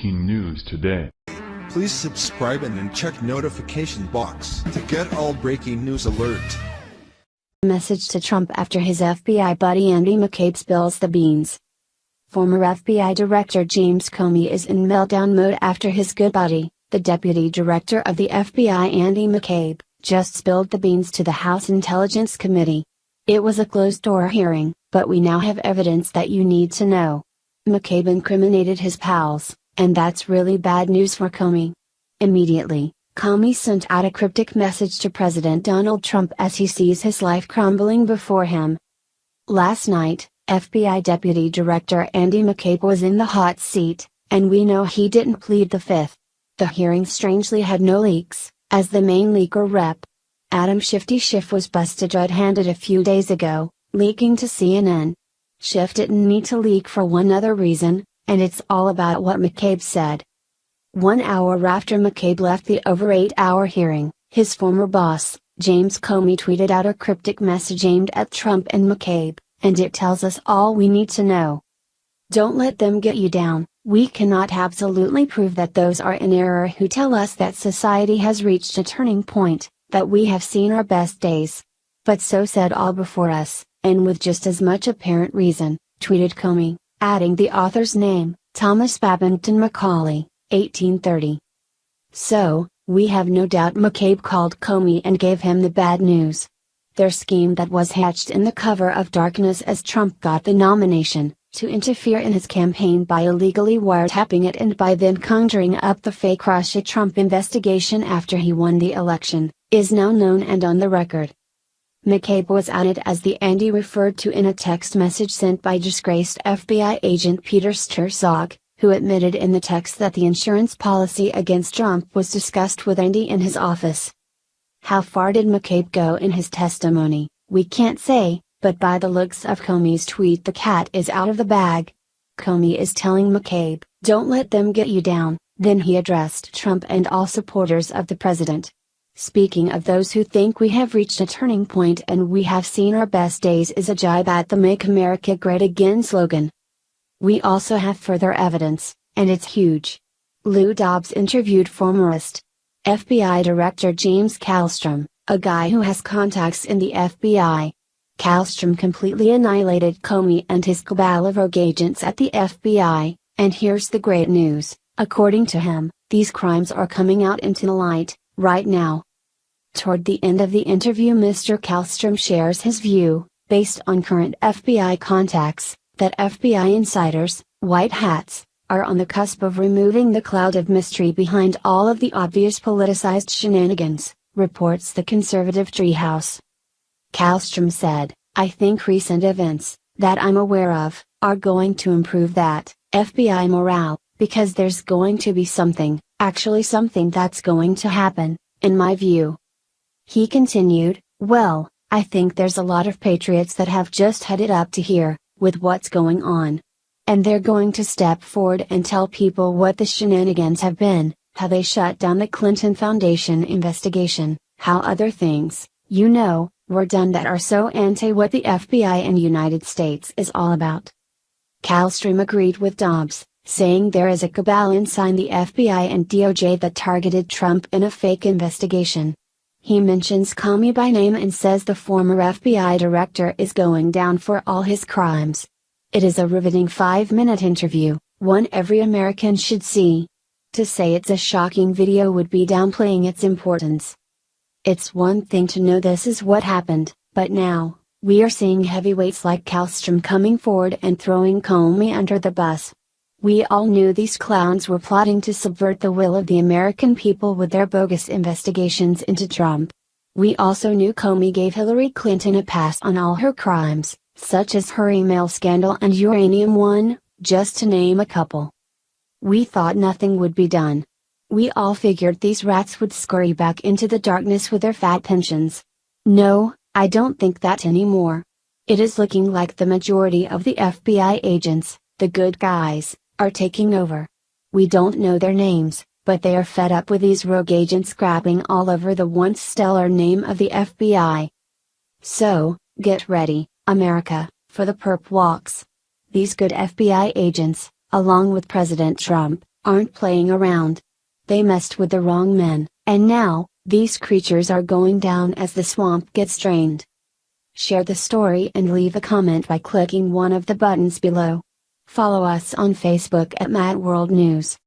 breaking news today. Please subscribe and then check notification box to get all breaking news alert. Message to Trump after his FBI buddy Andy McCabe spills the beans. Former FBI Director James Comey is in meltdown mode after his good buddy, the Deputy Director of the FBI Andy McCabe, just spilled the beans to the House Intelligence Committee. It was a closed-door hearing, but we now have evidence that you need to know. McCabe incriminated his pals, and that's really bad news for Comey. Immediately, Comey sent out a cryptic message to President Donald Trump as he sees his life crumbling before him. Last night, FBI Deputy Director Andy McCabe was in the hot seat, and we know he didn't plead the fifth. The hearing strangely had no leaks, as the main leaker Rep. Shifty Schiff was busted red-handed a few days ago, leaking to CNN. Schiff didn't need to leak for one other reason, and it's all about what McCabe said. 1 hour after McCabe left the over 8-hour hearing, his former boss, James Comey, tweeted out a cryptic message aimed at Trump and McCabe, and it tells us all we need to know. Don't let them get you down. We cannot absolutely prove that those are in error who tell us that society has reached a turning point, that we have seen our best days. But so said all before us, and with just as much apparent reason, tweeted Comey, adding the author's name, Thomas Babington Macaulay, 1830. So, we have no doubt McCabe called Comey and gave him the bad news. Their scheme that was hatched in the cover of darkness as Trump got the nomination, to interfere in his campaign by illegally wiretapping it and by then conjuring up the fake Russia-Trump investigation after he won the election, is now known and on the record. McCabe was outed as the Andy referred to in a text message sent by disgraced FBI agent Peter Strzok, who admitted in the text that the insurance policy against Trump was discussed with Andy in his office. How far did McCabe go in his testimony, we can't say, but by the looks of Comey's tweet the cat is out of the bag. Comey is telling McCabe, don't let them get you down, then he addressed Trump and all supporters of the president. Speaking of those who think we have reached a turning point and we have seen our best days is a jibe at the Make America Great Again slogan. We also have further evidence, and it's huge. Lou Dobbs interviewed former FBI Director James Comey, a guy who has contacts in the FBI. Comey completely annihilated Comey and his cabal of rogue agents at the FBI, and here's the great news, according to him, these crimes are coming out into the light, right now. Toward the end of the interview Mr. Comey shares his view, based on current FBI contacts, that FBI insiders, white hats, are on the cusp of removing the cloud of mystery behind all of the obvious politicized shenanigans, reports the conservative Treehouse. Comey said, I think recent events, that I'm aware of, are going to improve that FBI morale, because there's going to be something, actually something that's going to happen, in my view. He continued, well, I think there's a lot of patriots that have just headed up to here, with what's going on. And they're going to step forward and tell people what the shenanigans have been, how they shut down the Clinton Foundation investigation, how other things, were done that are so anti what the FBI and United States is all about. Comey agreed with Dobbs, saying there is a cabal inside the FBI and DOJ that targeted Trump in a fake investigation. He mentions Comey by name and says the former FBI director is going down for all his crimes. It is a riveting 5-minute interview, one every American should see. To say it's a shocking video would be downplaying its importance. It's one thing to know this is what happened, but now, we are seeing heavyweights like Comey coming forward and throwing Comey under the bus. We all knew these clowns were plotting to subvert the will of the American people with their bogus investigations into Trump. We also knew Comey gave Hillary Clinton a pass on all her crimes, such as her email scandal and Uranium One, just to name a couple. We thought nothing would be done. We all figured these rats would scurry back into the darkness with their fat pensions. No, I don't think that anymore. It is looking like the majority of the FBI agents, the good guys, are taking over. We don't know their names, but they are fed up with these rogue agents scrapping all over the once stellar name of the FBI. So, get ready, America, for the perp walks. These good FBI agents, along with President Trump, aren't playing around. They messed with the wrong men, and now, these creatures are going down as the swamp gets drained. Share the story and leave a comment by clicking one of the buttons below. Follow us on Facebook at Mad World News.